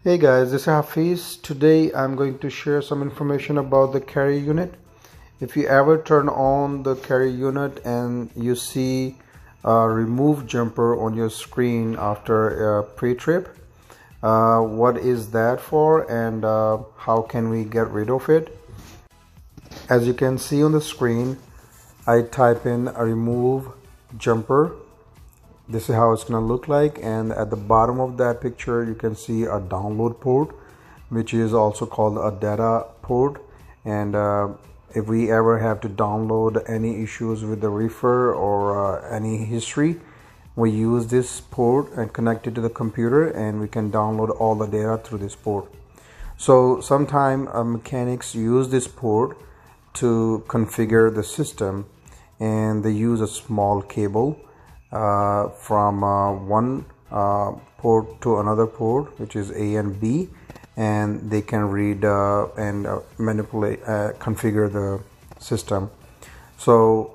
Hey guys, this is Hafiz. Today I'm going to share some information about the carrier unit. If you ever turn on the carrier unit and you see a remove jumper on your screen after a pre-trip, what is that for and how can we get rid of it? As you can see on the screen, I type in a remove jumper. This is how it's going to look like, and at the bottom of that picture you can see a download port, which is also called a data port. And if we ever have to download any issues with the Reefer or any history, we use this port and connect it to the computer, and we can download all the data through this port. So sometimes mechanics use this port to configure the system, and they use a small cable from one port to another port, which is A and B, and they can read and manipulate, configure the system. So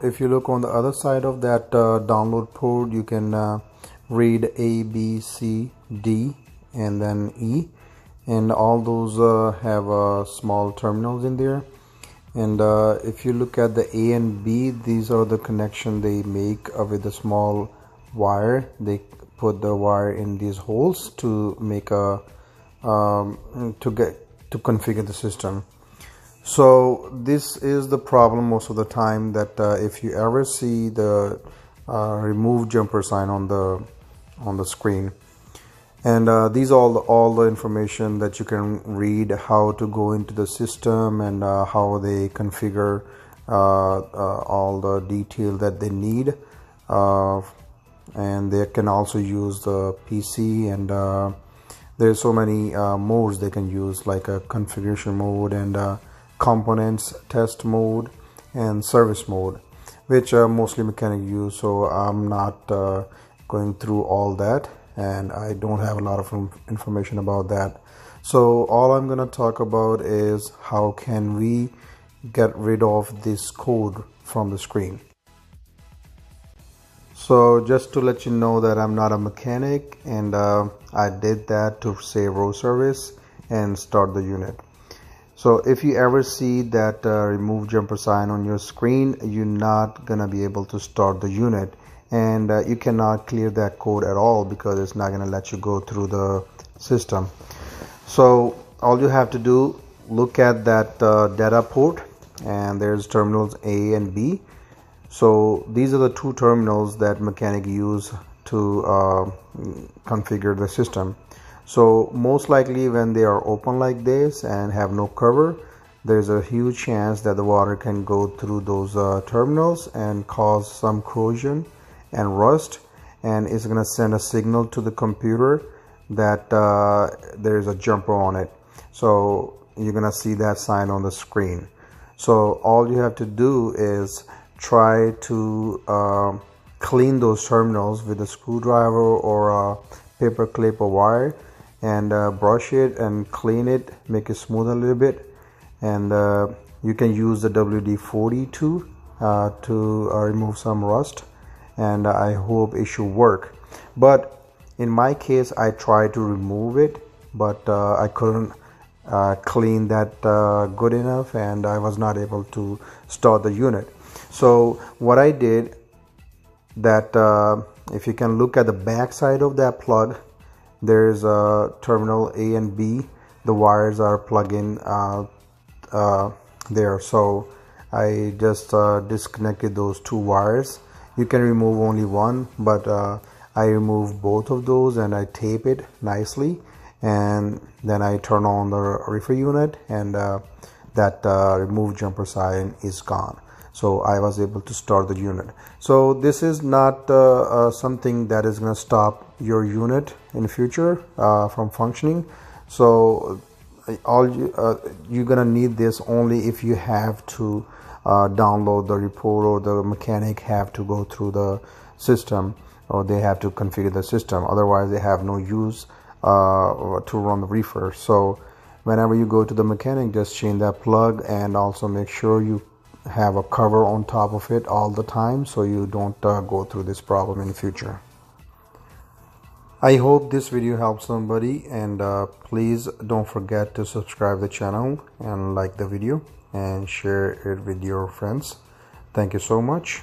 if you look on the other side of that download port, you can read A, B, C, D, and then E, and all those have small terminals in there. And if you look at the A and B, these are the connection they make with the small wire. They put the wire in these holes to make a to configure the system. So this is the problem most of the time, that if you ever see the remove jumper sign on the screen, and these are all the information that you can read, how to go into the system and how they configure all the detail that they need, and they can also use the PC, and there's so many modes they can use, like a configuration mode and components test mode and service mode, which mostly mechanic use. So I'm not going through all that, and I don't have a lot of information about that. So all I'm going to talk about is how can we get rid of this code from the screen. So just to let you know that I'm not a mechanic, and I did that to save road service and start the unit. So if you ever see that remove jumper sign on your screen, you're not gonna be able to start the unit, and you cannot clear that code at all because it's not going to let you go through the system. So all you have to do, look at that data port, and there's terminals A and B. So these are the two terminals that mechanic use to configure the system. So most likely when they are open like this and have no cover, there's a huge chance that the water can go through those terminals and cause some corrosion and rust, and it's going to send a signal to the computer that there is a jumper on it. So you're going to see that sign on the screen. So all you have to do is try to clean those terminals with a screwdriver or a paper clip or wire, and brush it and clean it, make it smooth a little bit, and you can use the WD-40 too to remove some rust, and I hope it should work. But in my case, I tried to remove it, but I couldn't clean that good enough, and I was not able to start the unit. So what I did, that if you can look at the back side of that plug, there's a terminal A and B. The wires are plugged in there. So I just disconnected those two wires. You can remove only one, but I remove both of those, and I tape it nicely, and then I turn on the reefer unit, and that remove jumper sign is gone. So I was able to start the unit. So this is not something that is going to stop your unit in the future from functioning. So all you're gonna need this only if you have to download the report, or the mechanic have to go through the system, or they have to configure the system. Otherwise they have no use to run the reefer. So whenever you go to the mechanic, just change that plug, and also make sure you have a cover on top of it all the time, so you don't go through this problem in the future. I hope this video helps somebody, and please don't forget to subscribe the channel and like the video and share it with your friends. Thank you so much.